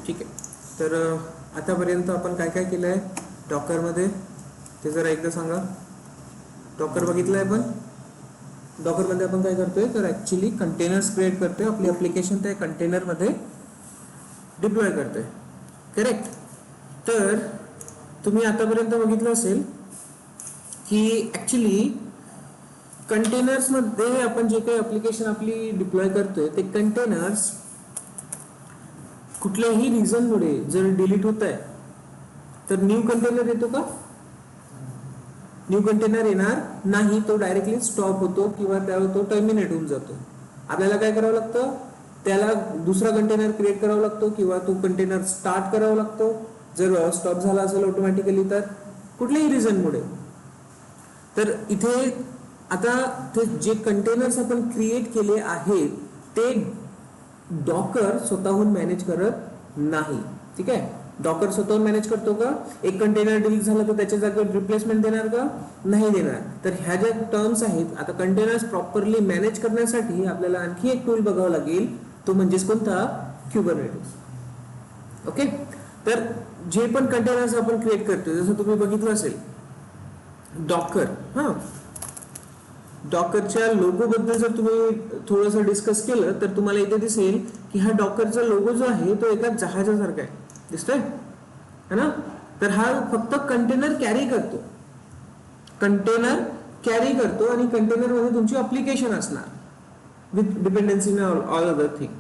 ठीक आहे. तर आतापर्यंत आपण काय काय केलं आहे डॉकरमध्ये ते जरा एकदा सांगा. डॉकर बघितलं आहे आपण. डॉकरमध्ये आपण काय करतोय तर ॲक्च्युली कंटेनर्स क्रिएट करतोय. आपली ॲप्लिकेशन त्या कंटेनरमध्ये डिप्लॉय करतोय. करेक्ट. तर तुम्ही आतापर्यंत बघितलं असेल की ॲक्च्युली कंटेनर्समध्ये आपण जे काही ॲप्लिकेशन आपली डिप्लॉय करतोय ते कंटेनर्स कुठल्याही रिझनमुळे जर डिलीट होत आहे तर न्यू कंटेनर येतो का? न्यू कंटेनर येणार नाही. तो डायरेक्टली स्टॉप होतो किंवा त्यावर तो टर्मिनेट होऊन जातो. आपल्याला काय करावं लागतं, त्याला दुसरा कंटेनर क्रिएट करावा लागतो किंवा तो कंटेनर स्टार्ट करावा लागतो जर स्टॉप झाला असेल ऑटोमॅटिकली तर कुठल्याही रिझनमुळे. तर इथे आता ते जे कंटेनर्स आपण क्रिएट केले आहेत ते डॉकर स्वतःहून मॅनेज करत नाही. ठीक आहे. डॉकर स्वतःहून मॅनेज करतो का? एक कंटेनर डिलीट झालं तर त्याच्या जागेवर रिप्लेसमेंट देणार का? नाही देणार. तर ह्या ज्या टर्म्स आहेत, आता कंटेनर्स प्रॉपरली मॅनेज करण्यासाठी आपल्याला आणखी एक टूल बघावा लागेल. तो म्हणजेच कोणता? क्युबरनेटिस. ओके. तर जे पण कंटेनर्स आपण क्रिएट करतो जसं तुम्ही बघितलं असेल डॉकर. डॉकरच्या लोगो बद्दल जर तुम्ही थोडंसं डिस्कस केलं तर तुम्हाला इथे दिसेल की हा डॉकरचा लोगो जो आहे तो एका जहाजासारखा आहे. दिसतोय है ना? तर हा फक्त कंटेनर कॅरी करतो. कंटेनर कॅरी करतो आणि कंटेनर मध्ये तुमची ऍप्लिकेशन असणार with dependency all other thing.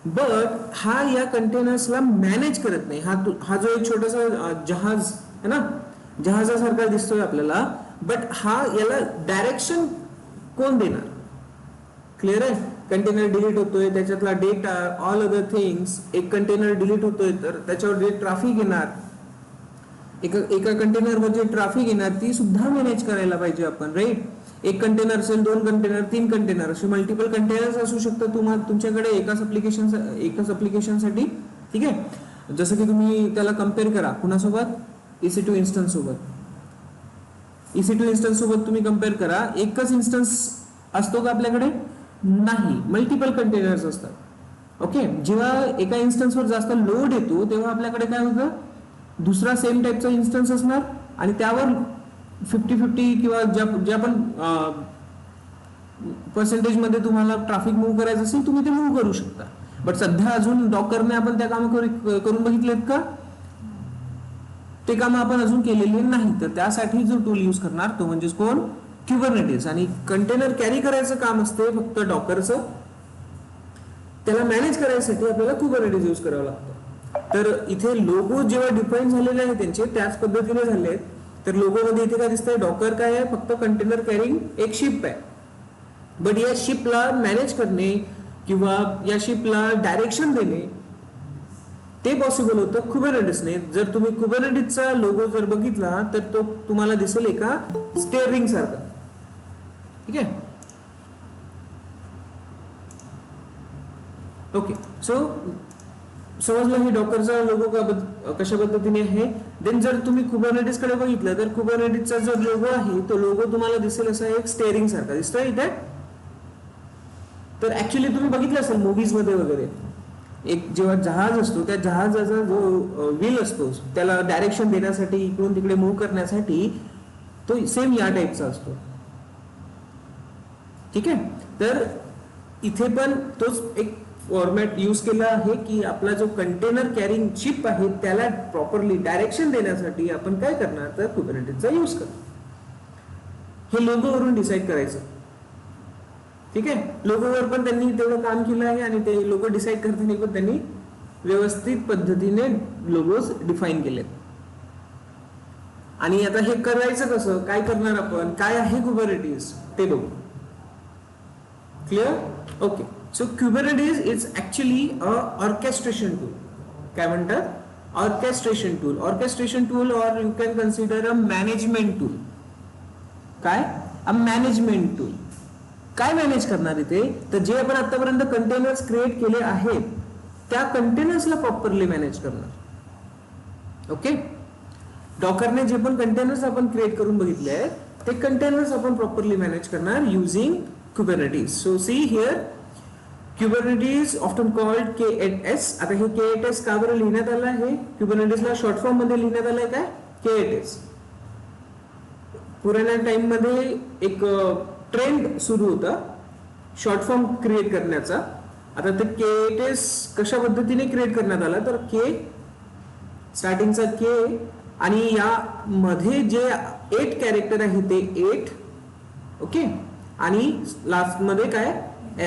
But हा या कंटेनर्सला मॅनेज करत नाही. हा जो एक छोटासा जहाज है ना, जहाजासारखा दिसतोय आपल्याला, बट हा याला डायरेक्शन कोण देणार? क्लिअर आहे. कंटेनर डिलीट होतोय त्याच्यातला डेटा ऑल अदर थिंग्स. एक कंटेनर डिलीट होतोय तर त्याच्यावर जे ट्रॅफिक येणार, एका कंटेनरवर जे ट्रॅफिक येणार ती सुद्धा मॅनेज करायला पाहिजे आपण. राईट. एक कंटेनर असेल, 2 कंटेनर, 3 कंटेनर असे मल्टिपल कंटेनर्स असू शकतात तुम्हाला तुमच्याकडे एकाच ऍप्लिकेशनसाठी. ठीक आहे. जसं की तुम्ही त्याला कम्पेअर करा कुणासोबत? EC2 इन्स्टन्स सोबत. EC2 इन्स्टन्स सोबत तुम्ही कम्पेअर करा. एकच इन्स्टन्स असतो का आपल्याकडे? नाही. मल्टिपल कंटेनर्स असतात. ओके. जेव्हा एका इन्स्टन्सवर जास्त लोड येतो तेव्हा आपल्याकडे काय होतं, दुसरा सेम टाईपचा इन्स्टन्स असणार आणि त्यावर 50-50 किंवा ज्या पण पर्सेंटेज मध्ये तुम्हाला ट्रॅफिक मूव्ह करायचं असेल तुम्ही ते मूव्ह करू शकता. बट सध्या अजून डॉकरने आपण त्या काम करून बघितलेत का? ते काम आपण अजून केलेले नाही. तर त्यासाठी जो टूल यूज करणार तो म्हणजे कोण? क्युबरनेटिस. आणि कंटेनर कॅरी करायचं काम असते फक्त डॉकरचं. त्याला मॅनेज करायसाठी आपल्याला क्युबरनेटिस यूज करावं लागतं. तर इथे लोगो जेव्हा डिफाईन झालेले आहेत त्यांचे त्याच पद्धतीने झाले आहेत. तर लोगो मध्ये इथे काय दिसतंय? डॉकर काय आहे? फक्त कंटेनर कॅरिंग एक शिप आहे. बट या शिपला मॅनेज करणे किंवा या शिपला डायरेक्शन देणे ते पॉसिबल होतं कुबरनेटिसने. जर तुम्ही कुबरनेटिसचा लोगो जर बघितला तर तो तुम्हाला दिसेल एका स्टेअरिंग सारखा. ठीक आहे. ओके. सो समजलं हे डॉकरचा लोगो कशा पद्धतीने आहे. देन जर तुम्ही कुबरनेटिस कडे बघितलं तर कुबरनेटिसचा जो लोगो आहे तो लोगो तुम्हाला दिसेल असा एक स्टेअरिंग सारखा दिसतोय इथे. तर ऍक्च्युली तुम्ही बघितलं असेल मूव्हीज मध्ये वगैरे एक जेव्हा जहाज असतो त्या जहाजाचा जो व्हील असतो त्याला डायरेक्शन देण्यासाठी इकडून तिकडे मूव्ह करण्यासाठी तो सेम या टाईपचा असतो. ठीक आहे. तर इथे पण तोच एक फॉर्मॅट यूज केला आहे की आपला जो कंटेनर कॅरिंग शिप आहे त्याला प्रॉपरली डायरेक्शन देण्यासाठी आपण काय करणार तर कुबरनेटिसचा यूज करणार. हे लोगोवरून डिसाईड करायचं. ठीक आहे. लोगोवर पण त्यांनी तेवढं काम केलं आहे आणि ते लोगो डिसाईड करताना पण त्यांनी व्यवस्थित पद्धतीने लोगोज डिफाईन केलेत. आणि आता हे करायचं कसं, काय करणार आपण, काय आहे कुबरनेटिस ते बघू. Clear? Okay. So Kubernetes is actually a orchestration tool. काय म्हणतात? Orchestration tool. Orchestration tool or you can consider a management tool. काय? अ मॅनेजमेंट टूल. काय मॅनेज करणार इथे तर जे आपण आतापर्यंत कंटेनर्स क्रिएट केले आहेत त्या कंटेनर्सला प्रॉपरली मॅनेज करणार. ओके. डॉकरने जे पण कंटेनर्स आपण क्रिएट करून बघितले आहेत ते कंटेनर्स आपण प्रॉपरली मॅनेज करणार using Kubernetes. So see here Kubernetes often called K8s. आता हे K8s का बरं लिहिण्यात आलं आहे? क्युबरनेटिसला शॉर्ट फॉर्म मध्ये लिहिण्यात आलंय काय? K8s. पुराण्या टाइम मध्ये एक ट्रेंड सुरू होता शॉर्ट फॉर्म क्रिएट करण्याचा. आता ते K8s कशा पद्धतीने क्रिएट करण्यात आला तर K स्टार्टिंगचा K आणि या मध्ये जे 8 कॅरेक्टर आहे ते 8, ओके, आणि लास्ट मध्ये काय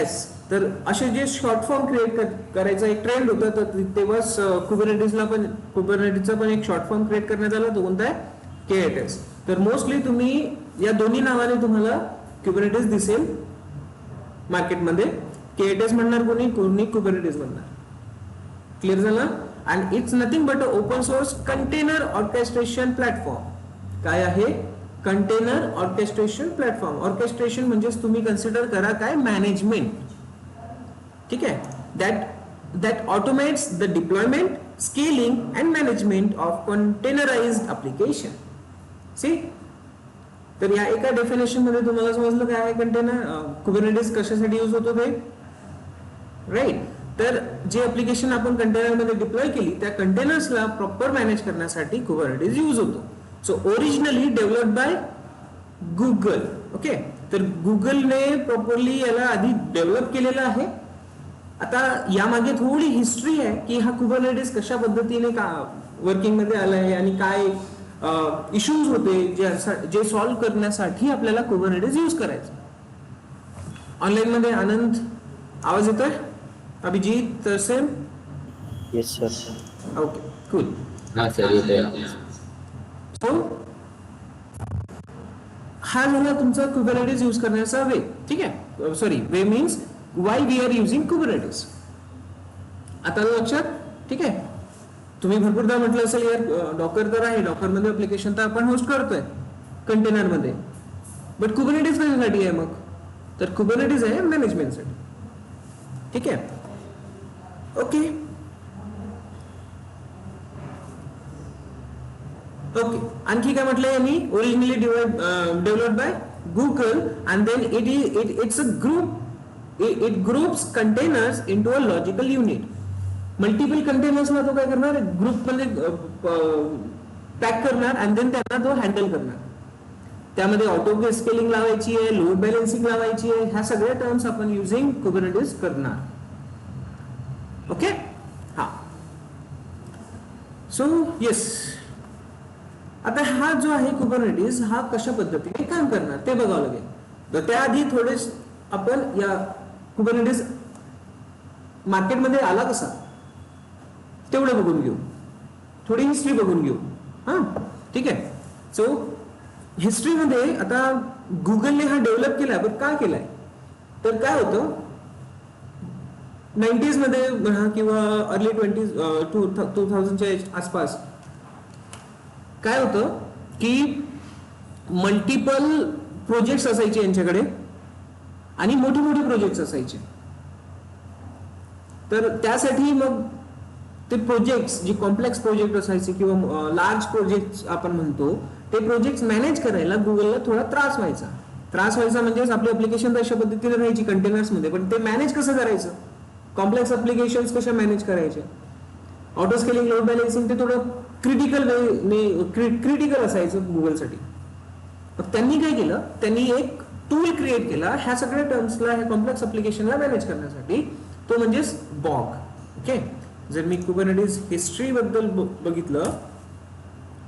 S. तर असे जे शॉर्ट फॉर्म क्रिएट करायचा एक ट्रेंड होता, तर तेव्हाच कुबरनेटिसचा पण एक शॉर्ट फॉर्म क्रिएट करण्यात आला. तो कोणता आहे? K8s. तर मोस्टली तुम्ही या दोन्ही नावाने तुम्हाला कुबरनेटिस दिसेल मार्केटमध्ये. K8s म्हणणार कोणी, कोणी कुबरनेटिस म्हणणार. क्लिअर झालं? And it's nothing but a open source container orchestration platform. काय आहे? Container orchestration platform. ऑर्केस्ट्रेशन म्हणजे तुम्ही कन्सिडर करा काय? मॅनेजमेंट. ठीक आहे? That automates the deployment, scaling and management of containerised application. See, तर या एका डेफिनेशन मध्ये तुम्हाला समजलं काय आहे कंटेनर, कुबरनेटिस कशासाठी यूज होतो ते, राईट. तर जे ऍप्लिकेशन आपण कंटेनर मध्ये डिप्लॉय केली त्या कंटेनर्सला प्रॉपर मॅनेज करण्यासाठी कुबरनेटिस यूज होतो. So originally developed by Google. Okay, तर गुगलने प्रॉपरली याला आधी डेव्हलप केलेलं आहे. आता यामागे थोडी हिस्ट्री आहे की हा कुबरनेटिस कशा पद्धतीने वर्किंग मध्ये आलाय आणि काय इश्यूज होते जे सॉल्व्ह करण्यासाठी आपल्याला कुबरनेटिस यूज करायचं. ऑनलाईन मध्ये आनंद आवाज येतोय? Abhijit, Tarsem? Yes sir. Okay, cool. हा सर येतोय. सो हा झाला तुमचा कुबरनेटिस यूज करण्याचा वे. ठीक आहे, sorry, way means why we are using Kubernetes. आता लक्षात? ठीक आहे. तुम्ही भरपूरदा म्हटलं असेल यार डॉकर तर आहे, डॉकर मध्ये अप्लिकेशन तर आपण होस्ट करतोय कंटेनर मध्ये, बट कुबरनेटिस कशासाठी आहे मग? तर कुबरनेटिस आहे मॅनेजमेंटसाठी. ठीक आहे, ओके ओके. आणखी काय म्हटलंय मी? Originally developed by Google and then it's a group. It groups containers into a logical unit. Multiple कंटेनर्सला तो काय करणार? ग्रुप मध्ये पॅक करणार आणि देन त्यांना तो हँडल करणार. त्यामध्ये ऑटो स्केलिंग लावायची आहे, लोड बॅलन्सिंग लावायची आहे. ह्या सगळ्या टर्म्स आपण युझिंग कुबरनेटिस करणार. ओके, हा. सो येस, आता हा जो आहे कुबरनेटिस हा कशा पद्धतीने काम करणार ते बघावं लागेल. तर त्याआधी थोडे आपण या कुबरनेटिस मार्केटमध्ये आला कसा तेवढं बघून घेऊ, थोडी हिस्ट्री बघून घेऊ. हा, ठीक आहे. सो हिस्ट्रीमध्ये आता गुगलने हा डेव्हलप केलाय, पण काय केलाय तर काय होतं 90s मध्ये म्हणा किंवा अर्ली 2000च्या आसपास काय होतं की मल्टिपल प्रोजेक्ट्स असायचे यांच्याकडे आणि मोठे मोठे प्रोजेक्ट्स असायचे. तर त्यासाठी मग ते प्रोजेक्ट्स जे कॉम्प्लेक्स प्रोजेक्ट असायचे किंवा लार्ज प्रोजेक्ट्स आपण म्हणतो ते प्रोजेक्ट्स मॅनेज करायला गुगलला थोडा त्रास व्हायचा. म्हणजेच आपली ऍप्लिकेशन अशा पद्धतीने राहायची कंटेनर्स मध्ये, पण ते मॅनेज कसं करायचं? कॉम्प्लेक्स ऍप्लिकेशन्स कशा मॅनेज करायच्या? ऑटो स्केलिंग, लोड बॅलन्सिंग ते थोडं क्रिटिकल असायचं गुगलसाठी. मग त्यांनी काय केलं? त्यांनी एक टूल क्रिएट केला ह्या सगळ्या टर्म्सला, ह्या कॉम्प्लेक्स ऍप्लिकेशनला मॅनेज करण्यासाठी. तो म्हणजेच बॉग. ओके, जर मी कुबरनेटिस हिस्ट्री बद्दल बघितलं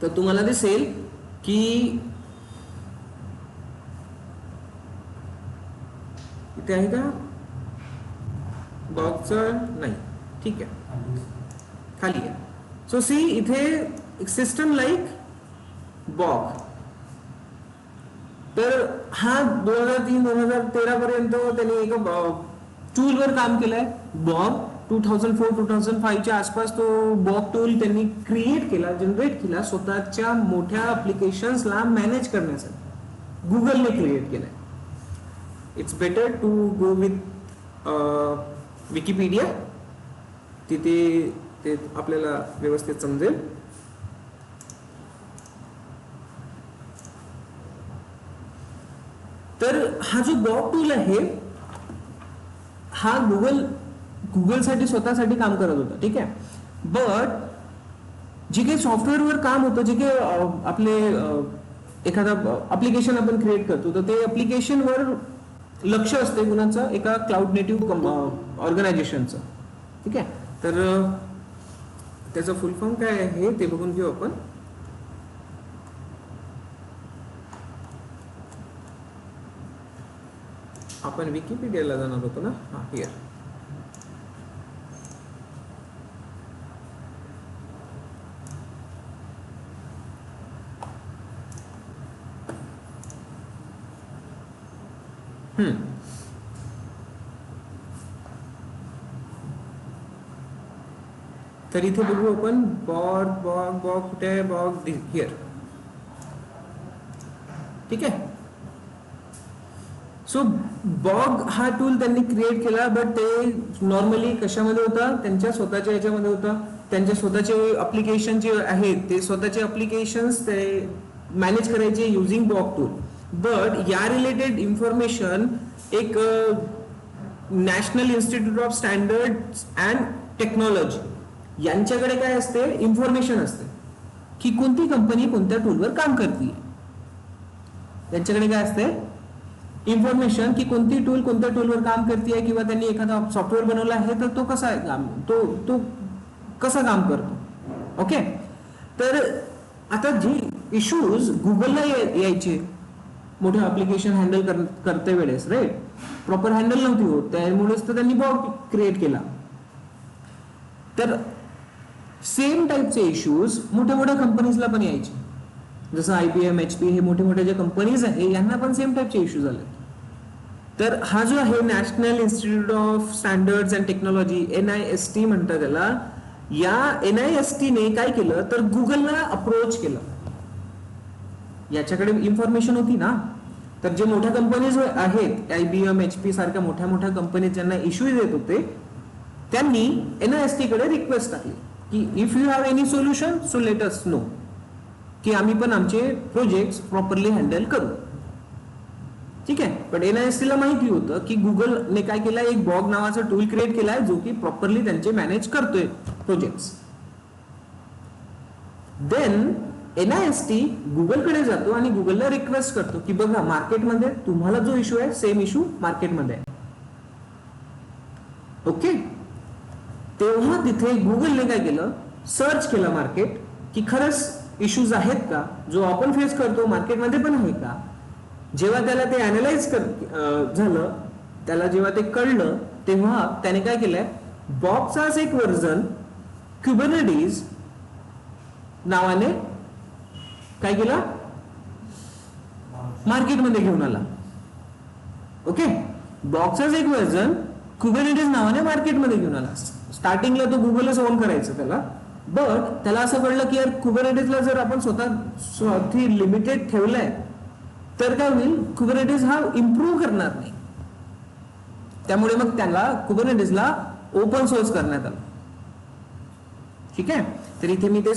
तर तुम्हाला दिसेल की इथे आहे का बॉगचं? नाही, ठीक आहे, खाली आहे. सो सी, इथे एक सिस्टम लाईक बॉग. तर हा 2003-2013 पर्यंत त्यांनी एका टूलवर काम केलंय बॉग. 2004-2005च्या आसपास तो बॉग टूल त्यांनी क्रिएट केला, जनरेट केला स्वतःच्या मोठ्या ऍप्लिकेशन्सला मॅनेज करण्यासाठी. गुगलने क्रिएट केलाय. It's better to go with Wikipedia, तिथे ते आपल्याला व्यवस्थित समजेल. तर हा जो बॉग टूल आहे हा गुगलसाठी स्वतःसाठी काम करत होता, ठीक आहे. बट जे काही सॉफ्टवेअरवर काम होतं, जे काही आपले एखादा ऍप्लिकेशन आपण क्रिएट करतो, तर ते ऍप्लिकेशनवर लक्ष असते कुणाचं, एका क्लाउड नेटिव्ह ऑर्गनायझेशनचं, ठीक आहे. तर त्याचं फुल फॉर्म काय आहे ते बघून घेऊ आपण. आपण विकिपीडियाला जाणार होतो ना, हा हिअर. तर इथे बघू आपण बॉग कुठे आहे, बॉग हिअर, ठीक आहे. सो बॉग हा टूल त्यांनी क्रिएट केला, बट ते नॉर्मली कशामध्ये होता, त्यांच्या स्वतःच्या याच्यामध्ये होता. त्यांच्या स्वतःचे अप्लिकेशन जे आहेत ते स्वतःचे अप्लिकेशन्स ते मॅनेज करायचे युझिंग बॉग टूल. बट या रिलेटेड इन्फॉर्मेशन एक national institute of standards and technology यांच्याकडे काय असते, इन्फॉर्मेशन असते की कोणती कंपनी कोणत्या टूलवर काम करते. त्यांच्याकडे काय असते, इन्फॉर्मेशन की कोणती टूल कोणत्या टूलवर काम करते, किंवा त्यांनी एखादा सॉफ्टवेअर बनवला आहे तर तो कसा आहे काम, तो कसा काम करतो. ओके. तर आता जे इश्यूज गुगलला यायचे मोठे ऍप्लिकेशन हँडल करते वेळेस, राईट, प्रॉपर हँडल नव्हती होत, त्यामुळेच तर त्यांनी बॉग क्रिएट केला. तर सेम टाईपचे इश्यूज मोठ्या मोठ्या कंपनीजला पण यायचे, जसं IBM, HP हे मोठे मोठे जे कंपनीज आहे यांना पण सेम टाईपचे इश्यूज आले. तर हा जो आहे national institute of standards and technology, NIST म्हणतात त्याला, या NIST ने काय केलं तर गुगलला अप्रोच केलं. याच्याकडे इन्फॉर्मेशन होती ना, तर जे मोठ्या कंपनीज आहेत IBM, HP सारख्या मोठ्या मोठ्या कंपनीज ज्यांना इश्यूज येत होते, त्यांनी NIST कडे रिक्वेस्ट टाकली की if you have any solution so let us know, की आम्ही पण आमचे प्रोजेक्ट प्रॉपरली हँडल करू, ठीक आहे. पण NIST ला माहिती होतं की गुगलने काय केलं, एक बॉग नावाचा टूल क्रिएट केलाय जो की प्रॉपरली त्यांचे मॅनेज करतोय प्रोजेक्ट्स. देन NIST गुगलकडे जातो आणि गुगलला रिक्वेस्ट करतो की बघा मार्केटमध्ये तुम्हाला जो इश्यू आहे सेम इश्यू मार्केटमध्ये आहे. ओके. तेव्हा तिथे गुगलने काय केलं, सर्च केलं मार्केट की खरंच इश्यूज आहेत का, जो आपण फेस करतो मार्केटमध्ये पण आहे का. जेव्हा त्याला ते अनालाइज झालं, त्याला जेव्हा ते कळलं, तेव्हा त्याने काय केलंय, बॉगचाच एक व्हर्जन क्युबरनेटिस नावाने काय केला, मार्केटमध्ये घेऊन आला. ओके. बॉगचाच एक व्हर्जन क्युबरनेटिस नावाने मार्केटमध्ये घेऊन आला. स्टार्टिंगला तो गुगलच ओन करायचं त्याला, बट त्याला असं कळलं की यार कुबरनेटिसला जर आपण स्वतः लिमिटेड ठेवलंय तर काय होईल, कुबरनेटिस हा इम्प्रूव्ह करणार नाही. त्यामुळे मग त्याला कुबरनेटिसला ओपन सोर्स करण्यात आलं, ठीक आहे. तर इथे मी ते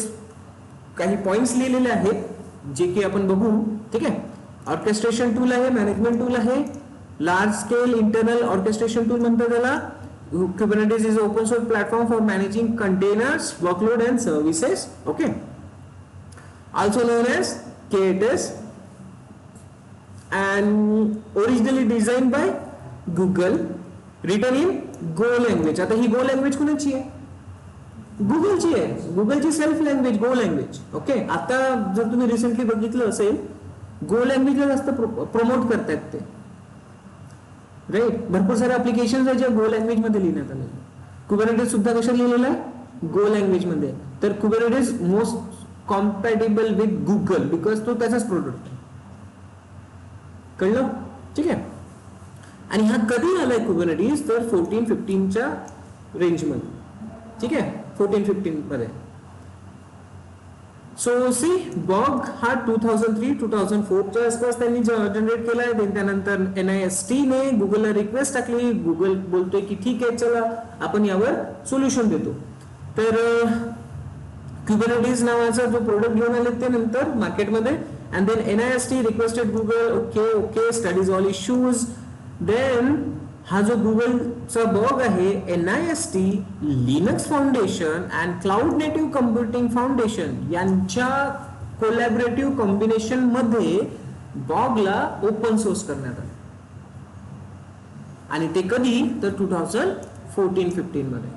काही पॉइंट्स लिहिलेले आहेत जे की आपण बघू, ठीक आहे. ऑर्केस्ट्रेशन टूल आहे, मॅनेजमेंट टूल आहे, large scale internal orchestration tool म्हणतात त्याला. Kubernetes is an open source platform for managing containers, workload and services. Okay. Also known as KTS, and originally designed by Google, written in Go language. आता ही Go language कोणाची आहे? गुगलची आहे. गुगलची self language Go language. Okay. आता जर तुम्ही recently बघितलं असेल, Go language ला जास्त प्रमोट करतायत ते, राईट. भरपूर सारे ऍप्लिकेशन्स आहेत जे Go लँग्वेज मध्ये लिहिण्यात आले. कुबरनेटिस सुद्धा कशा लिहिलेला आहे, Go लँग्वेज मध्ये. तर Kubernetes most compatible with Google because तो त्याचाच प्रोडक्ट आहे. कळलं, ठीक आहे. आणि हा कधी आलाय कुबरनेटिस, तर 14-15च्या रेंजमध्ये, ठीक आहे, 14-15 मध्ये. सो सी बॉग हा 2003-2004च्या आसपास त्यांनी जनरेट केलाय. त्यानंतर NIST ने गुगलला रिक्वेस्ट टाकली, गुगल बोलतोय की ठीक आहे चला आपण यावर सोल्युशन देतो. तर क्युबरनेटिस नावाचा जो प्रोडक्ट घेऊन आले ते नंतर मार्केटमध्ये. And then NIST requested Google, okay studies all issues. Then हा जो गुगलचा बग आहे, NIST, Linux foundation and cloud native computing foundation यांच्या कोलॅबरेटिव्ह कॉम्बिनेशन मध्ये बॉगला ओपन सोर्स करण्यात आलं. आणि ते कधी, तर 2014-15 मध्ये.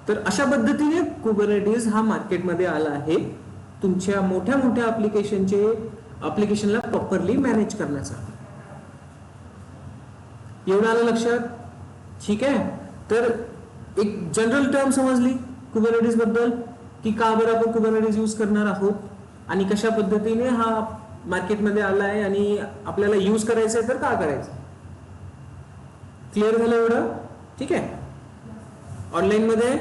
तर अशा पद्धतीने कुबरनेटिस हा मार्केटमध्ये आला आहे, तुमच्या मोठ्या मोठ्या ऍप्लिकेशनला प्रॉपरली मॅनेज करण्याचा. एवढं आलं लक्षात? ठीक आहे. तर एक जनरल टर्म समजली कुबरनेटिस बद्दल, की का बरं आपण कुबरनेटिस यूज करणार आहोत आणि कशा पद्धतीने हा मार्केटमध्ये आला आहे आणि आपल्याला यूज करायचं आहे तर का करायचं. क्लिअर झालं एवढं? ठीक आहे. ऑनलाईन मध्ये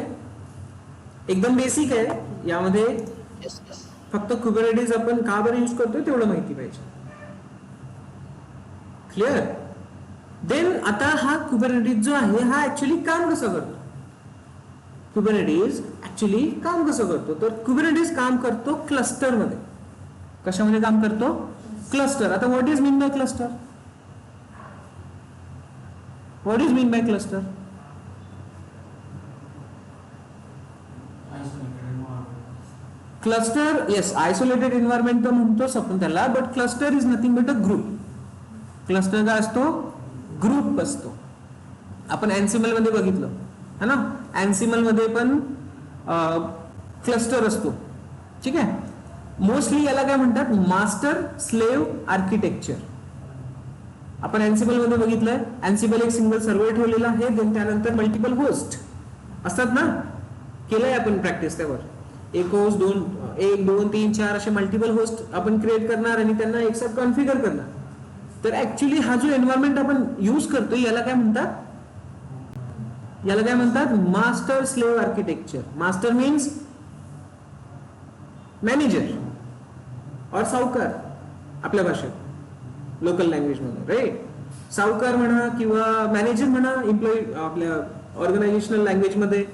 एकदम बेसिक आहे, यामध्ये फक्त कुबरनेटिस आपण का बरं यूज करतोय तेवढं माहिती पाहिजे. क्लिअर? देन आता हा कुबरनेटिस जो आहे हा ऍक्च्युली काम कसं करतो. कुबरनेटिस ऍक्च्युली काम कसं करतो, तर कुबरनेटिस काम करतो क्लस्टर मध्ये. कशामध्ये काम करतो? क्लस्टर. आता what is mean by cluster? What is mean by cluster? Cluster, yes, isolated environment तर म्हणतोच आपण त्याला, but cluster is nothing but a group. Cluster काय असतो? ग्रुप असतो. आपण एन्सिमल मध्ये बघितलं है ना, एन्सिमल मध्ये पण क्लस्टर असतो. ठीक आहे. मोस्टली याला काय म्हणतात? Master slave architecture. आपण एन्सिबल मध्ये बघितलंय, एन्सिबल एक सिंगल सर्व्हर ठेवलेला आहे, देन त्यानंतर मल्टिपल होस्ट असतात ना, केलंय आपण प्रॅक्टिस त्यावर. एक होस्ट, 1 2 3 4 असे मल्टिपल होस्ट आपण क्रिएट करणार आणि त्यांना एकसाथ कॉन्फिगर करणार. तर ऍक्च्युली हा जो एन्व्हायरमेंट आपण यूज करतो याला काय म्हणतात? याला काय म्हणतात? Master slave architecture. Master means manager और सावकार आपल्या भाषेत, लोकल लँग्वेज मध्ये, राईट. सावकार म्हणा किंवा मॅनेजर म्हणा एम्प्लॉई आपल्या ऑर्गनायझेशनल लँग्वेज मध्ये.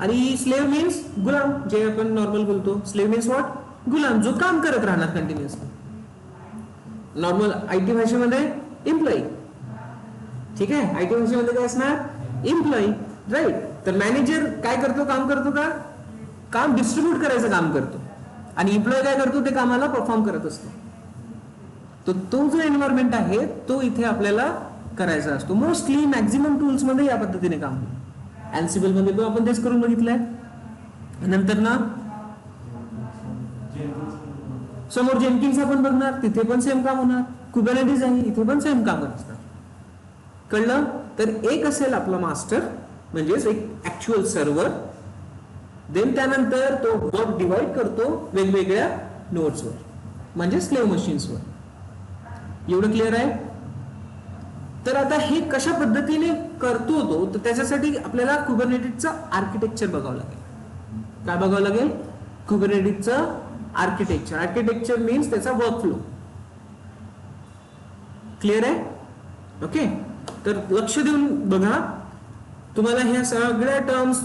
आणि स्लेव्ह मीन्स गुलाम, जे आपण नॉर्मल बोलतो. Slave means what? गुलाम, जो काम करत राहणार कंटिन्युअसली. नॉर्मल आयटी भाषेमध्ये एम्प्लॉई. ठीक आहे. आयटी भाषेमध्ये काय असणार? Employee, right. तर मॅनेजर काय करतो? काम करतो का? काम डिस्ट्रीब्यूट करायचं काम करतो. आणि एम्प्लॉय काय करतो? ते कामाला परफॉर्म करत असतो. तर तो जो एन्व्हायरमेंट आहे तो इथे आपल्याला करायचा असतो. मोस्टली मॅक्झिमम टूल्स मध्ये या पद्धतीने काम होतं. एन्सिबल मध्ये पण आपण तेच करून बघितलंय. नंतर ना समोर जेनकिन्स आपण बघणार, तिथे पण सेम काम होणार. कुबरनेटिस आहे, इथे पण सेम काम असणार. कळलं? तर एक असेल आपला मास्टर, म्हणजेच एक ऍक्च्युअल सर्व्हर. देन त्यानंतर तो वर्क डिवाइड करतो वेगवेगळ्या नोड्सवर, म्हणजे स्लेव्ह मशीन्सवर. एवढं क्लिअर आहे? तर आता हे कशा पद्धतीने करतो तो, तर त्याच्यासाठी आपल्याला कुबरनेटिसचं आर्किटेक्चर बघावं लागेल. काय बघावं लागेल? कुबरनेटिसचं आर्किटेक्चर. आर्किटेक्चर मीन्स त्याचा वर्कफ्लो. क्लिअर आहे? ओके. तर लक्ष देऊन बघा, तुम्हाला ह्या सगळ्या टर्म्स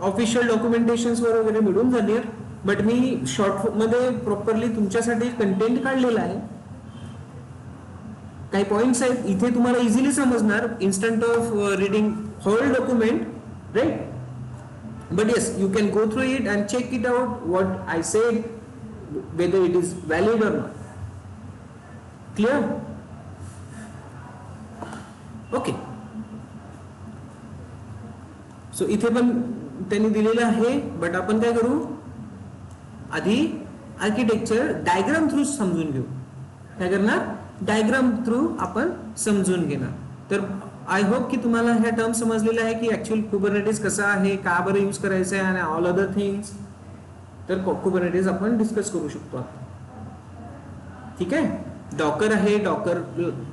ऑफिशियल डॉक्युमेंटेशन्स वर वगैरे मिळून जाणार, बट मी शॉर्ट मध्ये प्रॉपरली तुमच्यासाठी कंटेंट काढलेला आहे. काही पॉइंट्स आहेत इथे तुम्हाला इझिली समजणार instant of reading whole document, right. But yes, you can go through it and check it out what I said, whether it is valid or not. Clear? Okay. So इथे पण त्यांनी दिलेलं आहे, but आपण काय करू? आधी आर्किटेक्चर डायग्राम थ्रू समजून घेऊ. काय करणार? डायग्राम थ्रू आपण समजून घेणार. तर आय होप की तुम्हाला ह्या टर्म समजलेल्या आहे की ऍक्च्युअल कुबरनेटिस कसं आहे, का बरं यूज करायचं आहे आणि ऑल अदर थिंग्स. तर कुबरनेटिस आपण डिस्कस करू शकतो. ठीक आहे. डॉकर आहे, डॉकर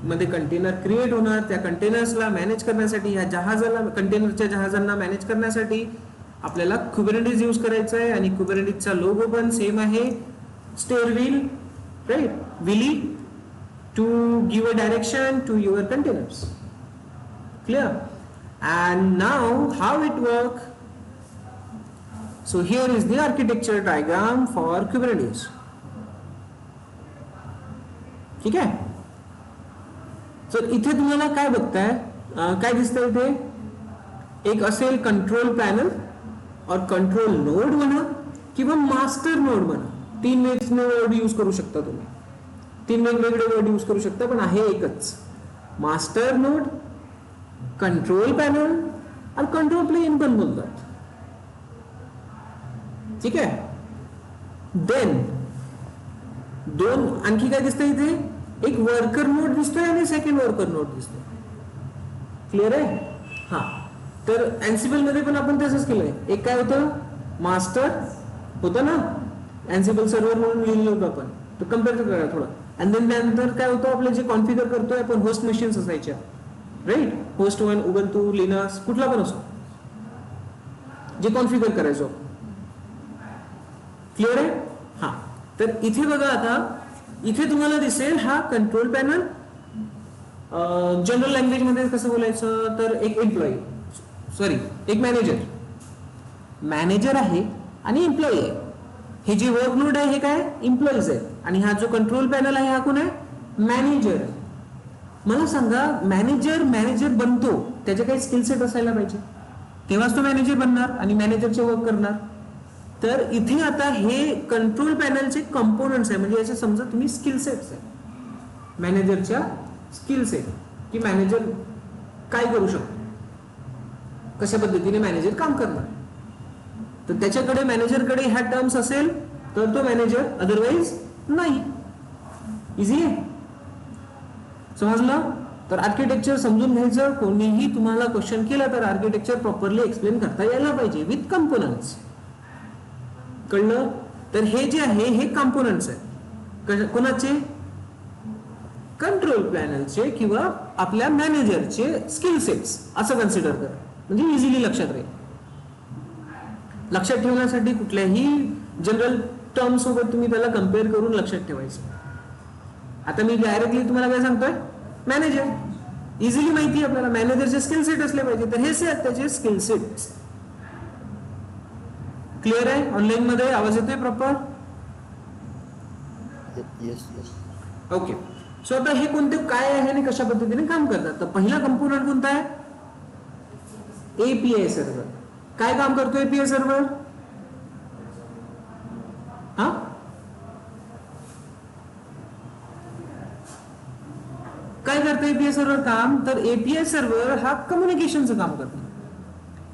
मध्ये कंटेनर क्रिएट होणार, त्या कंटेनर्सला मॅनेज करण्यासाठी, या जहाजाला, कंटेनरच्या जहाजांना मॅनेज करण्यासाठी आपल्याला कुबरनेटिस यूज करायचं आहे. आणि कुबरनेटिसचा लोगो पण सेम आहे, steer wheel, right, wheel to give a direction to your containers. Clear? And now how it work. So here is the architecture diagram for Kubernetes. ठीक है? तर इथे तुम्हाला काय बघताय, काय दिसतंय इथे, एक असेल कंट्रोल पॅनल और कंट्रोल नोड म्हणा किंवा मास्टर नोड म्हणा. 3 वेगवेगळे वर्ड यूज करू शकता तुम्ही, 3 वेगवेगळे वर्ड यूज करू शकता, पण आहे एकच, मास्टर नोड, कंट्रोल पॅनल और कंट्रोल प्लेन पण बोलतात. ठीक आहे. देन दोन आणखी काय दिसतंय इथे, एक वर्कर नोड दिसतोय आणि सेकंड वर्कर नोड दिसतोय. क्लिअर आहे. हा, तर एनसिबल मध्ये पण आपण तसंच केलंय. एक काय होतं, मास्टर होतं ना, एनसिबल सर्व्हर म्हणून लिहिलं होतं आपण, तर कम्पेअर करा थोडं. आणि देन त्यानंतर काय होतं, आपलं जे कॉन्फिगर करतोय आपण, होस्ट मशीन्स असायच्या, राईट. होस्ट 1, उबंतू, लिनक्स, कुठला पण असो, जे कॉन्फिगर करायचो. क्लिअर आहे. हा, तर इथे बघा, आता इथे तुम्हाला दिसेल हा कंट्रोल पॅनल. जनरल लँग्वेज मध्ये कसं बोलायचं, तर एक एम्प्लॉई, सॉरी एक मॅनेजर आहे आणि एम्प्लॉई आहे. हे जे वर्क नोड आहे हे काय, एम्प्लॉईज आहे. आणि हा जो कंट्रोल पॅनल आहे हा कोण आहे, मॅनेजर. मला सांगा, मॅनेजर बनतो, त्याचे काही स्किल सेट असायला पाहिजे, तेव्हाच तो मॅनेजर बनणार आणि मॅनेजरचे वर्क करणार. तर इथे आता हे कंट्रोल पॅनलचे कंपोनंट्स आहे, म्हणजे याचे समजा तुम्ही स्किल सेट्स आहे, मॅनेजरच्या स्किल सेट, की मॅनेजर काय करू शकतो, कशा पद्धतीने मॅनेजर काम करणार. तर त्याच्याकडे मॅनेजरकडे ह्या टर्म्स असेल तर तो मॅनेजर, अदरवाईज नाही. इझी आहे, समजलं. तर आर्किटेक्चर समजून घ्यायचं. कोणीही तुम्हाला क्वेश्चन केला तर आर्किटेक्चर प्रॉपरली एक्सप्लेन करता यायला पाहिजे विथ कंपोनंट्स. कळलं. तर हे जे आहे हे कंपोनंट्स आहे कोणाचे, कंट्रोल पॅनलचे किंवा आपल्या मॅनेजरचे स्किल सेट्स असं कन्सिडर करा, म्हणजे इझिली लक्षात राहील. लक्षात ठेवण्यासाठी कुठल्याही जनरल टर्म सोबत तुम्ही त्याला कम्पेअर करून लक्षात ठेवायचं. आता मी डायरेक्टली तुम्हाला काय सांगतोय, मॅनेजर इझिली माहिती आपल्याला, मॅनेजरचे स्किल सेट असले पाहिजे, तर हे त्याचे स्किल सेट्स. क्लिअर आहे. ऑनलाईन मध्ये आवाज येतोय प्रॉपर. ओके. सो आता हे कोणते काय आहे आणि कशा पद्धतीने काम करतात. तर पहिला कंपोनंट कोणता आहे, एपीआय सर्व्हर. काय काम करतो एपीआय सर्व्हर, हा काय करतो एपीआय सर्व्हर काम, तर एपीआय सर्व्हर हा कम्युनिकेशनचं काम करतो.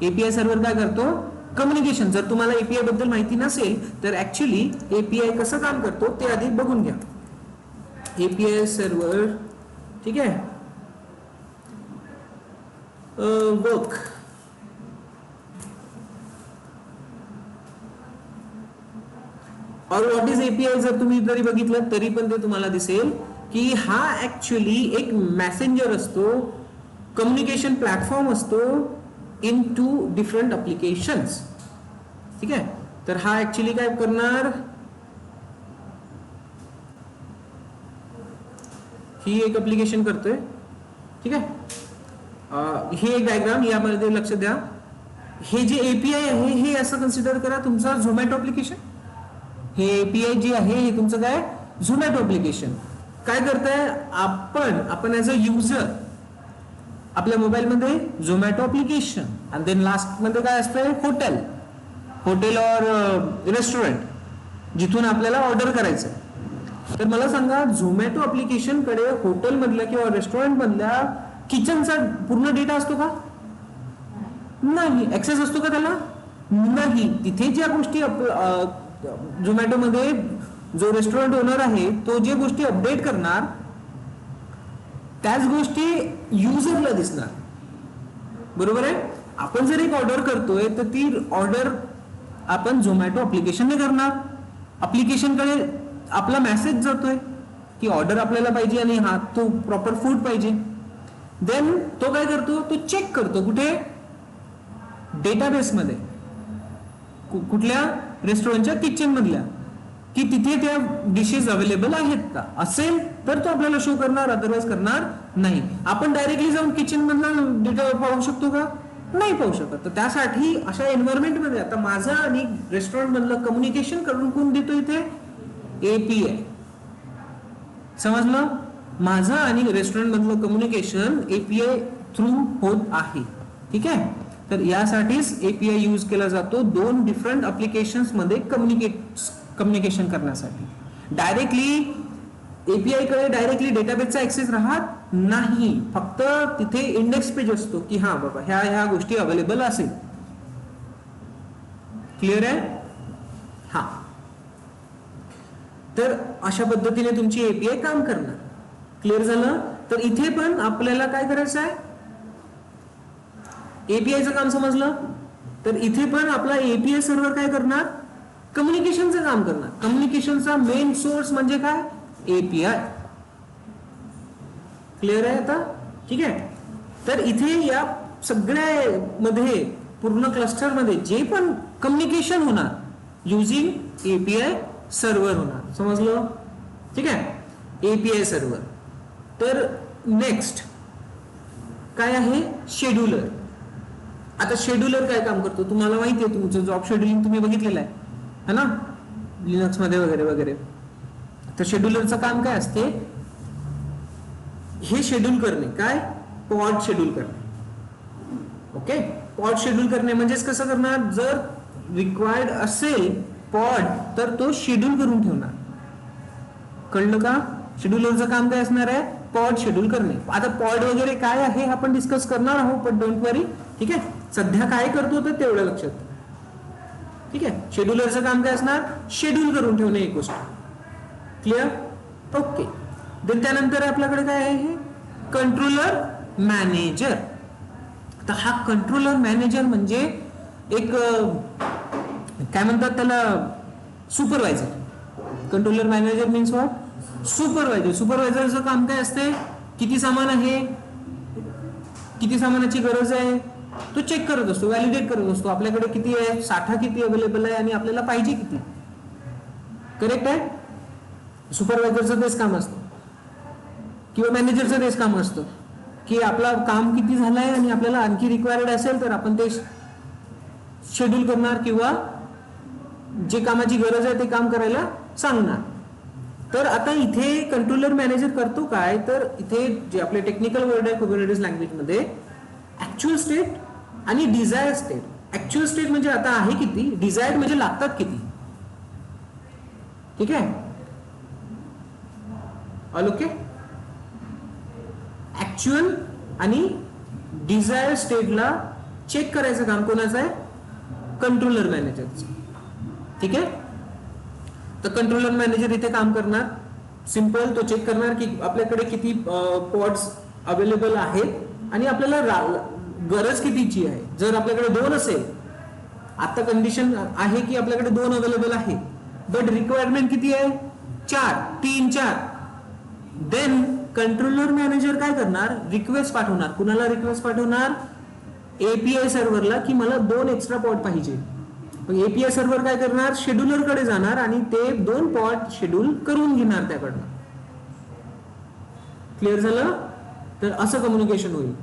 एपीआय सर्व्हर काय करतो, कम्युनिकेशन. जर तुम्हाला एपीआय बद्दल माहिती नसेल तर ऍक्च्युली एपीआय कसं काम करतो ते आधी बघून घ्या. एपीआय सर्व्हर, ठीक आहे, वर्क. और व्हॉट इज एपीआय, जर तुम्ही जरी बघितलं तरी पण ते तुम्हाला दिसेल की हा ऍक्च्युली एक मेसेंजर असतो, कम्युनिकेशन प्लॅटफॉर्म असतो इन टू डिफरंट अप्लिकेशन्स. ठीक आहे. तर हा ऍक्च्युली काय करणार, ही एक अप्लिकेशन करतोय. ठीक आहे. हे एक डायग्राम यामध्ये लक्ष द्या. हे जे एपीआय आहे हे असं कन्सिडर करा तुमचा झोमॅटो अप्लिकेशन. हे एपीआय जे आहे हे तुमचं काय, झोमॅटो अप्लिकेशन. काय करताय आपण ऍज अ युजर आपल्या मोबाईल मध्ये झोमॅटो अप्लिकेशन, आणि देन लास्ट मध्ये काय असतंय, हॉटेल और रेस्टॉरंट, जिथून आपल्याला ऑर्डर करायचं. तर मला सांगा, झोमॅटो अप्लिकेशन कडे हॉटेल मधल्या किंवा रेस्टॉरंट मधल्या किचनचा पूर्ण डेटा असतो का, नाही. ऍक्सेस असतो का त्याला, नाही. तिथे ज्या गोष्टी झोमॅटो मध्ये जो रेस्टॉरंट ओनर आहे तो जे गोष्टी अपडेट करणार त्याच गोष्टी युजरला दिसणार. बरोबर आहे. आपण जर एक ऑर्डर करतोय तर ती ऑर्डर आपण झोमॅटो अप्लिकेशनने करणार. अप्लिकेशनकडे आपला मेसेज जातोय की ऑर्डर आपल्याला पाहिजे आणि हा तो प्रॉपर फूड पाहिजे. देन तो काय करतो, तो चेक करतो कुठे, डेटाबेस मध्ये, कुठल्या रेस्टॉरंटच्या किचन मधल्या, की तिथे त्या डिशेस अवेलेबल आहेत का. असेल तर तो आपल्याला शो करणार, अदरवाइज करणार नाही. आपण डायरेक्टली जाऊन किचन मधला डेटा पाहू शकतो का, नाही पाहू शकत. तर त्यासाठी अशा एन्व्हायरमेंट मध्ये आता माझा आणि रेस्टॉरंट मधलं कम्युनिकेशन करून कोण देतो इथे, एपीआय. समजलं. माझं आणि रेस्टॉरंट मधलं कम्युनिकेशन एपीआय थ्रू होत आहे. ठीक आहे, तर यासाठीच एपीआय यूज केला जातो दोन डिफरंट अप्लिकेशन्स मध्ये कम्युनिकेशन करण्यासाठी. डायरेक्टली एपीआय कडे डायरेक्टली डेटाबेसचा ऍक्सेस राहत नाही, फक्त तिथे इंडेक्स पेज असतो की हा बाबा ह्या ह्या गोष्टी अवेलेबल असेल. क्लिअर आहे? हा, तर अशा पद्धतीने तुमची एपीआय काम करणार. क्लिअर झालं? तर इथे पण आपल्याला काय करायचं आहे, एपीआयचं काम समजलं, तर इथे पण आपला एपीआय सर्व्हर काय करणार, कम्युनिकेशनचं काम करणार. कम्युनिकेशनचा मेन सोर्स म्हणजे काय, एपीआय. क्लिअर आहे आता? ठीक आहे, तर इथे या सगळ्या मध्ये पूर्ण क्लस्टर मध्ये जे पण कम्युनिकेशन होणार युजिंग एपीआय सर्व्हर होणार. समजलं? ठीक आहे, एपीआय सर्व्हर. तर नेक्स्ट काय आहे, शेड्यूलर. आता शेड्यूलर काय काम करतो तुम्हाला माहिती आहे, तुमचं जॉब शेड्यूलिंग तुम्ही बघितलेलं आहे ना, लिनक्स मध्ये वगैरे वगैरे. तर शेड्यूलरचं काम काय असते, हे शेड्यूल करणे, काय, पॉड शेड्यूल करणे. ओके, पॉड शेड्यूल करणे म्हणजेच कसं करणार, जर रिक्वायर्ड असेल पॉड तर तो शेड्यूल करून ठेवणार. कळलं का? शेड्यूलरचं काम काय असणार आहे, पॉड शेड्यूल करणे. आता पॉड वगैरे काय आहे आपण डिस्कस करणार आहोत, पण डोंट वरी. ठीक आहे, सध्या काय करतो तर तेवढं लक्षात. ठीक आहे, शेड्यूलरचं काम काय असणार, शेड्यूल करून ठेवणे एक गोष्ट. क्लिअर? ओके. देन त्यानंतर आपल्याकडे काय आहे, कंट्रोलर मॅनेजर. तर हा कंट्रोलर मॅनेजर म्हणजे एक काय म्हणतात त्याला, supervisor. Controller manager means what, supervisor. सुपरवायझरचं काम काय असते, किती सामान आहे, किती सामानाची गरज आहे तो चेक करत असतो, व्हॅलिडेट करत असतो. आपल्याकडे किती आहे, साठा किती अवेलेबल आहे आणि आपल्याला पाहिजे किती. करेक्ट आहे? सुपरवायझरचं तेच काम असतं, किंवा मॅनेजरचं तेच काम असतं की आपलं काम किती झालंय आणि आपल्याला आणखी रिक्वायर्ड असेल तर आपण ते शेड्यूल करणार किंवा जे कामाची गरज आहे ते काम करायला सांगणार. तर आता इथे कंट्रोलर मॅनेजर करतो काय, तर इथे जे आपले टेक्निकल वर्ड आहे कुबरनेटिस लँग्वेज मध्ये, ऍक्च्युअल स्टेट आणि डिझायर स्टेट. ऍक्च्युअल स्टेट म्हणजे आता आहे किती, डिझायर्ड म्हणजे लागतात किती. ठीक आहे, ऑल ओके. ऍक्च्युअल आणि डिझायर स्टेटला चेक करायचं काम कोणाचं आहे, कंट्रोलर मॅनेजरचं. ठीक आहे, तर कंट्रोलर मॅनेजर इथे काम करणार. सिंपल, तो चेक करणार की आपल्याकडे किती पॉड्स अवेलेबल आहेत आणि आपल्याला गरज कितीची आहे. जर आपल्याकडे 2 असेल, आता कंडिशन आहे की आपल्याकडे 2 अवेलेबल आहे, बट रिक्वायरमेंट किती आहे, 4, 3, 4. देन कंट्रोलर मॅनेजर काय करणार, रिक्वेस्ट पाठवणार. कुणाला रिक्वेस्ट पाठवणार, एपीआय सर्व्हरला, की मला 2 एक्स्ट्रा पॉड पाहिजे. एपीआय सर्व्हर काय करणार, शेड्यूलर कडे जाणार आणि ते 2 पॉड शेड्यूल करून घेणार त्याकडनं. क्लिअर झालं? तर असं कम्युनिकेशन होईल.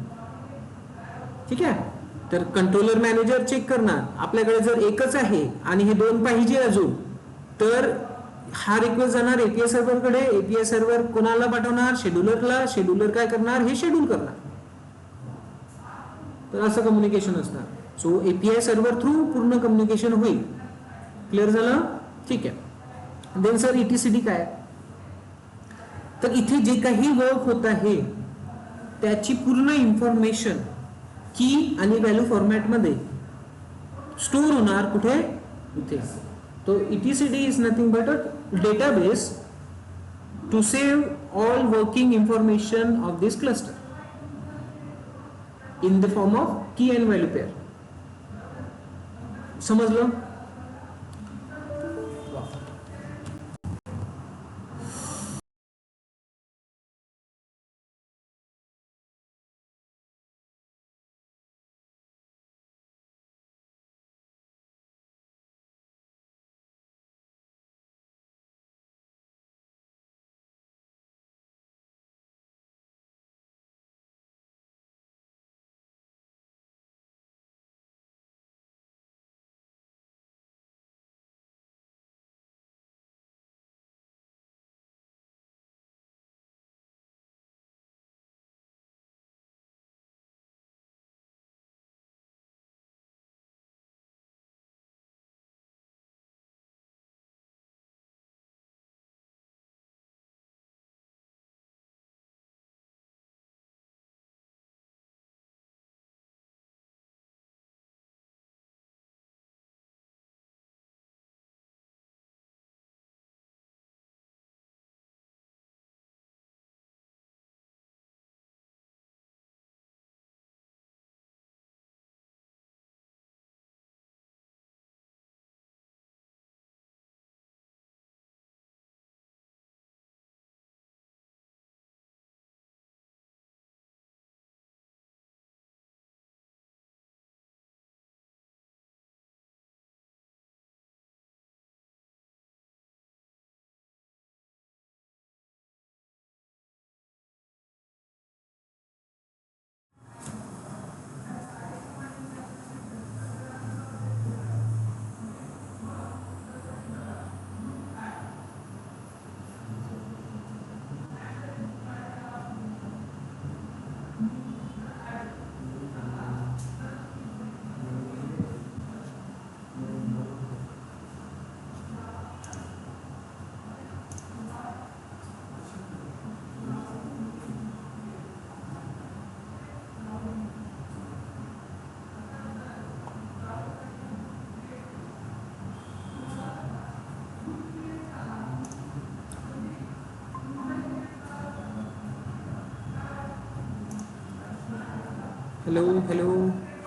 ठीक आहे, तर कंट्रोलर मॅनेजर चेक करणार, आपल्याकडे जर एकच आहे आणि हे 2 पाहिजे अजून, तर हा रिक्वेस्ट जाणार एपीआय सर्व्हर कडे. एपीआय सर्व्हर कोणाला पाठवणार, शेड्यूलरला. शेड्यूलर काय करणार, हे शेड्यूल करणार. तर असं कम्युनिकेशन असणार. सो एपीआय सर्व्हर थ्रू पूर्ण कम्युनिकेशन होईल. क्लिअर झालं? ठीक आहे. देन सर ईटीसीडी काय, तर इथे जे काही वर्क होत आहे त्याची पूर्ण इन्फॉर्मेशन की आणि व्हॅल्यू फॉर्मॅट मध्ये स्टोर होणार. कुठे, इथे. तो ETCD is nothing but a database to save all working information of this cluster in the form of key and value pair. समजलं? हॅलो हॅलो,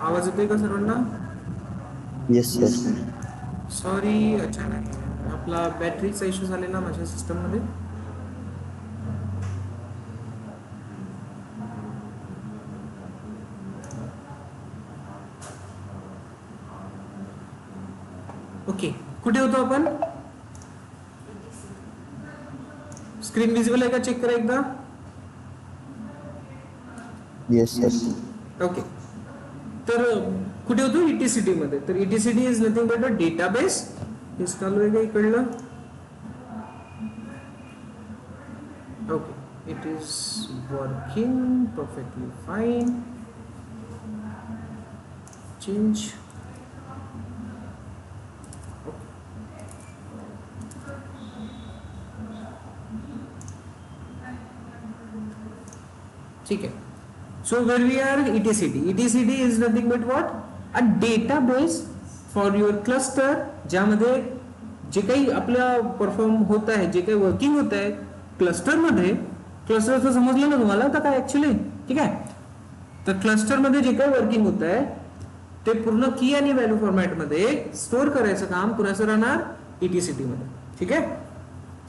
आवाज येतोय का सर्वांना? Yes sir. सॉरी, अचानक आपला बॅटरीचा इश्यू झालेला माझ्या सिस्टममध्ये. ओके, कुठे होतो आपण? स्क्रीन विजिबल आहे का, चेक करा एकदा. Yes sir. ओके, तर कुठे होतो? ETCD मध्ये. तर ETCD is nothing but a database. हे चालू आहे का इकडलं? Okay, it is working perfectly fine. Change. ठीक आहे. So where we are, ETCD. ETCD is nothing but what? A database for your cluster, ज्यामध्ये जे काही आपलं परफॉर्म होत आहे, जे काही वर्किंग होत आहे क्लस्टरमध्ये. क्लस्टरचं समजलं ना तुम्हाला आता काय ऍक्च्युली? ठीक आहे. तर क्लस्टरमध्ये जे काही वर्किंग होत आहे ते पूर्ण की आणि व्हॅल्यू फॉर्मॅटमध्ये स्टोअर करायचं काम कुणाचं राहणार? ETCD मध्ये. ठीक आहे,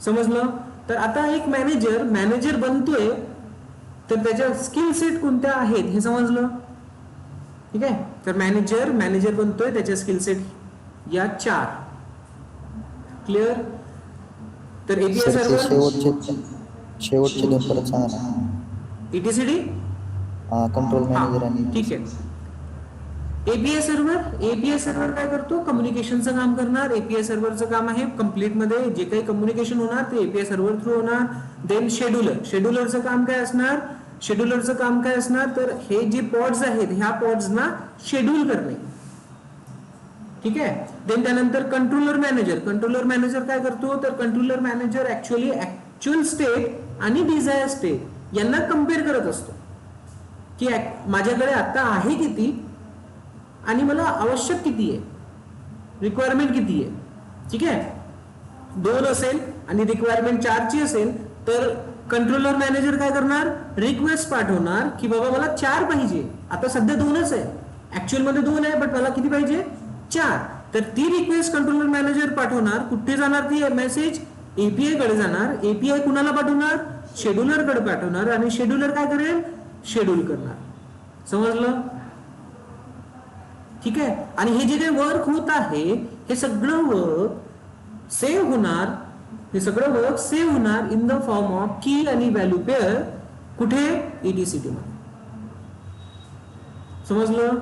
समजलं? तर आता एक मॅनेजर बनतोय, तर त्याच्या स्किल सेट कोणत्या आहेत हे समजलं. ठीक आहे. तर मॅनेजर बनतोय, त्याच्या स्किल सेट या 4. क्लिअर? तर एपीआय सर्व्हर शेवटचे 2 परत सांगा ना. ETCD कंट्रोल मॅनेजर आणि ठीक आहे. एपीआय सर्व्हर काय करतो? कम्युनिकेशनचं काम करणार. एपीआय सर्व्हरचं काम आहे कंप्लीट मध्ये जे काही कम्युनिकेशन होणार ते एपीआय सर्व्हर थ्रू होणार. देन शेड्यूलरचं काम काय असणार? तर हे जे पॉड्स आहेत ह्या पॉड्सना शेड्यूल करणे. ठीक आहे. देन त्यानंतर कंट्रोलर मॅनेजर काय करतो? तर कंट्रोलर मॅनेजर ऍक्च्युअल स्टेट आणि डिझायर स्टेट यांना कम्पेअर करत असतो की माझ्याकडे आता आहे किती आणि मला आवश्यक किती आहे, रिक्वायरमेंट किती आहे. ठीक आहे. 2 असेल आणि रिक्वायरमेंट 4 ची असेल तर कंट्रोलर मॅनेजर काय करणार? रिक्वेस्ट पाठवणार की बाबा मला 4 पाहिजे. आता सध्या 2च आहे, ऍक्च्युअल मध्ये 2 आहे, बट मला किती पाहिजे? 4. तर ती रिक्वेस्ट कंट्रोलर मॅनेजर पाठवणार. कुठे जाणार ती मेसेज? एपीआय कडे जाणार. एपीआय कुणाला पाठवणार? शेड्यूलर कडे पाठवणार आणि शेड्यूलर काय करेल? शेड्यूल करणार. समजलं? ठीक आहे. आणि हे जे काही वर्क होत आहे हे सगळं वर्क सेव्ह होणार इन द फॉर्म ऑफ की आणि व्हॅल्यू पेअर. कुठे? ETCD मध्ये. समजलं?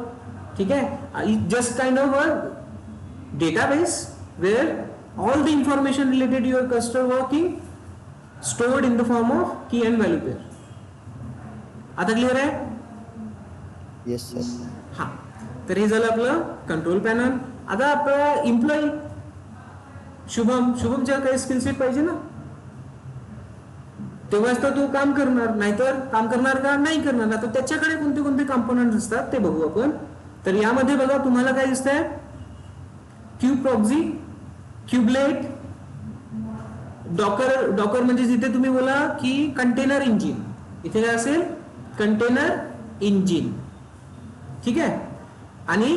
ठीक आहे. Just kind of a database where all the information related your customer working stored in the form of key and value pair. आता clear आहे? Yes sir. हा, तर हे झालं आपलं कंट्रोल पॅनल. आता आपला एम्प्लॉई शुभमच्या काही स्किल सेट पाहिजे ना, तेव्हाच तर तो काम करणार, नाहीतर काम करणार का? नाही करणार. आता त्याच्याकडे कोणते कोणते कॉम्पोनंट असतात ते बघू आपण. तर यामध्ये बघा तुम्हाला काय दिसतंय? क्यूब प्रॉक्सी, क्यूबलेट, डॉकर म्हणजे जिथे तुम्ही बोला की कंटेनर इंजिन, इथे काय असेल? Container engine. ठीक आहे. आणि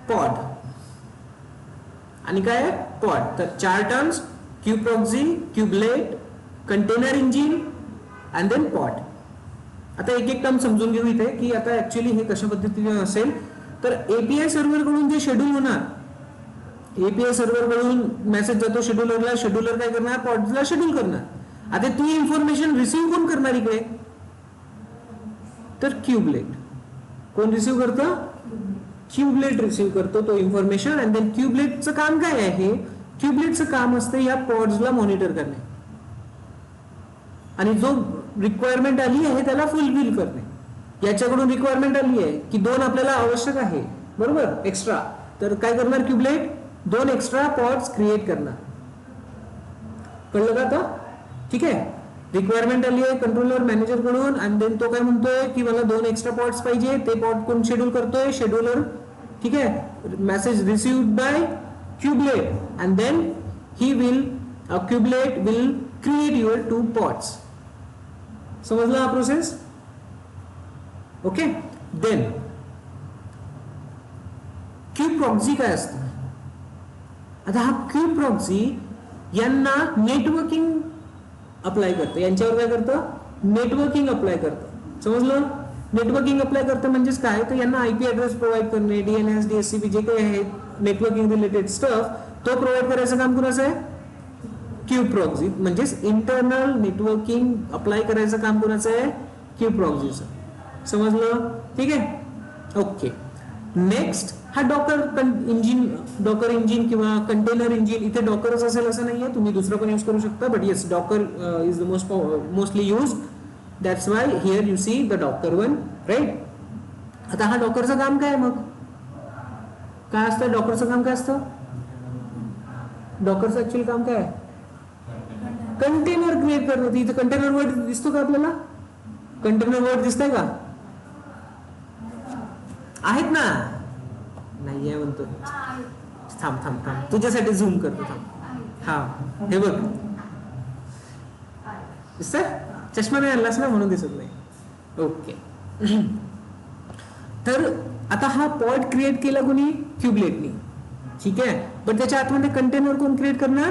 पॉड आणि काय? पॉड. तर 4 terms: kube proxy, kubelet, container engine and then pod. आता एक टर्म समजून घेऊ इथे की आता ऍक्च्युअली हे कशा पद्धतीने असेल. तर एपीआय सर्व्हर कडून जे शेड्यूल होणार, एपीआय सर्व्हर कडून मेसेज जातो शेड्यूलरला, शेड्यूलर काय करणार? पॉडला शेड्यूल करणार. आता ती इन्फॉर्मेशन रिसीव्ह कोण करणार इकडे? तर क्यूबलेट. कोण रिसीव्ह करतं? क्यूबलेट रिसीव्ह करतो तो इन्फॉर्मेशन. अँड देन क्यूबलेटचं काम काय आहे? क्यूबलेटचं काम असतं या पॉड्सला मॉनिटर करणे आणि जो रिक्वायरमेंट आली आहे त्याला फुलफिल करणे. याच्याकडून रिक्वायरमेंट आली आहे की 2 आपल्याला आवश्यक आहे, बरोबर, एक्स्ट्रा. तर काय करणार क्यूबलेट? 2 एक्स्ट्रा पॉड्स क्रिएट करणार. कळलं का आता? ठीक आहे. रिक्वायरमेंट आली आहे कंट्रोलर मॅनेजर कडून आणि देन तो काय म्हणतोय की मला 2 एक्स्ट्रा पॉड्स पाहिजे. ते पॉड कोण शेड्यूल करतोय? शेड्यूलर. ठीक आहे. Message received by kubelet and then kubelet will create your 2 pods. समजला हा process? Okay. Then kube proxy काय असतं? आता हा क्यू प्रॉक्सी यांना नेटवर्किंग अप्लाय करतं, यांच्यावर काय करतं? नेटवर्किंग अप्लाय करतं. समजलं? नेटवर्किंग अप्लाय करतं म्हणजेच काय, तर यांना आयपी ऍड्रेस प्रोव्हाइड करणे, डीएनएस डीएससीपी जे काही आहेत नेटवर्किंग रिलेटेड स्टफ, तो प्रोव्हाइड करायचं काम कुणाचं आहे? Q proxy. म्हणजेच इंटरनल नेटवर्किंग अप्लाय करायचं काम कुणाचं आहे? क्यू प्रॉक्सीचं. समजलं? ठीक आहे, ओके. नेक्स्ट हा डॉकर इंजिन किंवा कंटेनर इंजिन. इथे डॉकरच असेल असं नाहीये, तुम्ही दुसरं पण यूज करू शकता, but yes docker is the mostly use. That's why here you see the docker one, right. आता हा डॉकरचं काम काय मग? काय असतं डॉकरचं काम? काय असतं डॉकरचं ऍक्च्युअली काम? काय आहे? कंटेनर क्रिएट करणं. इथे कंटेनर वर्ड दिसतो का आपल्याला? कंटेनर वर्ड दिसतंय का? आहेत ना? नाही आहे म्हणतो. थांब थांब थांब, तुझ्यासाठी झूम करतो. थांब. हा हे बघ, दिसतंय? चष्मा नाही आणलास ना म्हणून दिसत नाही. ओके. तर आता हा पॉड क्रिएट केला कोणी? क्युबलेटनी. ठीक आहे, पण त्याच्या आतमध्ये कंटेनर कोण क्रिएट करणार?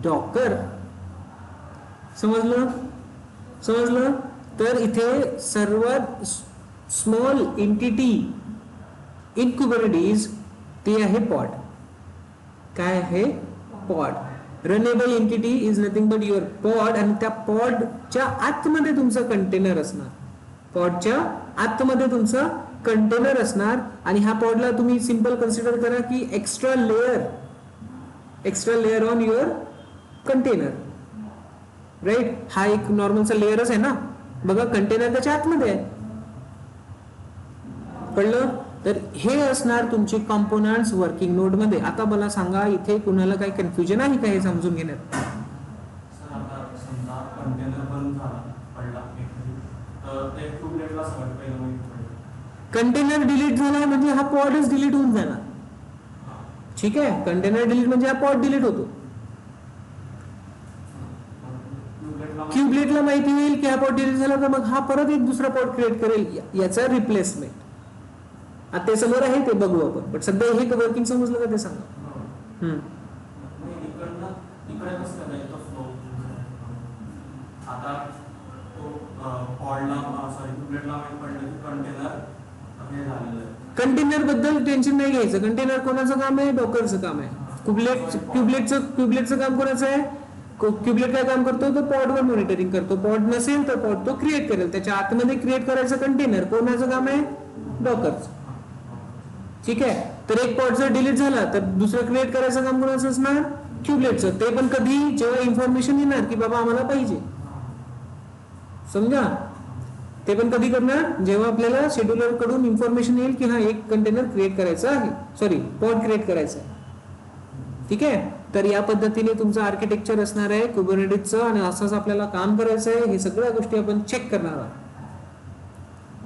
डॉकर. समजलं? समजलं? तर इथे सर्वात स्मॉल एंटिटी इन कुबरनेटिस ते आहे पॉड. काय आहे? Pod. Runnable entity is nothing but your pod. आणि त्या पॉडच्या आतमध्ये तुमचं कंटेनर असणार. पॉडच्या आतमध्ये तुमचं कंटेनर असणार. आणि ह्या पॉडला तुम्ही सिंपल कन्सिडर करा की extra layer on your container, right. हा एक नॉर्मलचा लेअरच आहे ना. बघा कंटेनर त्याच्या आतमध्ये आहे. कळलं? तर हे असणार तुमचे कॉम्पोनंट्स वर्किंग नोड मध्ये. आता मला सांगा, इथे कुणाला काही कन्फ्युजन आहे का हे समजून घेण्यात? कंटेनर डिलीट झाला म्हणजे हा पॉडच डिलीट होऊन जाणार. ठीक आहे, कंटेनर डिलीट म्हणजे हा पॉड डिलीट होतो. क्यूबलेटला माहिती होईल की हा पॉड डिलीट झाला तर मग हा परत एक दुसरा पॉड क्रिएट करेल, याचा रिप्लेसमेंट. आता ते समोर आहे, ते बघू आपण. पण सध्या हे वर्किंग समजलं का ते सांगा. कंटेनर बद्दल टेन्शन नाही घ्यायचं. कंटेनर कोणाचं काम आहे? डॉकरचं काम आहे. क्युबलेटचं काम कोणाचं आहे? क्युबलेट काय काम करतो? तो पॉडवर मॉनिटरिंग करतो. पॉड नसेल तर पॉड तो क्रिएट करेल. त्याच्या आतमध्ये क्रिएट करायचं कंटेनर कोणाचं काम आहे? डॉकरचं. ठीक आहे, तर एक पॉड जर डिलीट झाला तर दुसरं क्रिएट करायचं काम कोणाचं असणार? क्युबलेटचं. ते पण कधी? जेव्हा इन्फॉर्मेशन येणार की बाबा आम्हाला पाहिजे. समजा, ते पण कधी करणार? जेव्हा आपल्याला शेड्यूलर कडून इन्फॉर्मेशन येईल की हा एक कंटेनर क्रिएट करायचा आहे, सॉरी पॉड क्रिएट करायचा आहे. ठीक आहे, तर या पद्धतीने तुमचं आर्किटेक्चर असणार आहे कुबरनेटिसचं. आणि असंच आपल्याला काम करायचं आहे. हे सगळ्या गोष्टी आपण चेक करणार आहोत.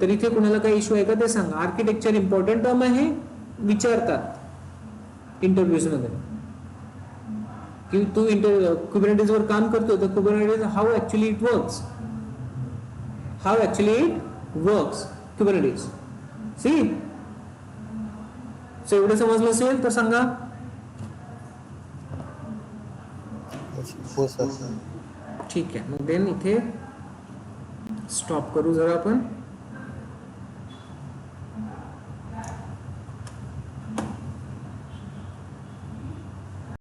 तर इथे कुणाला काही इश्यू आहे का ते सांगा. आर्किटेक्चर इम्पॉर्टंट टर्म आहे, विचारतात इंटरव्ह्यूज मध्ये की तू कुबरनेटिस वर काम करतो तर Kubernetes how actually it works. How actually it works Kubernetes. See, so एवढं समजलं असेल तर सांगा. हो सर. ठीक आहे, मग देन इथे स्टॉप करू जरा आपण.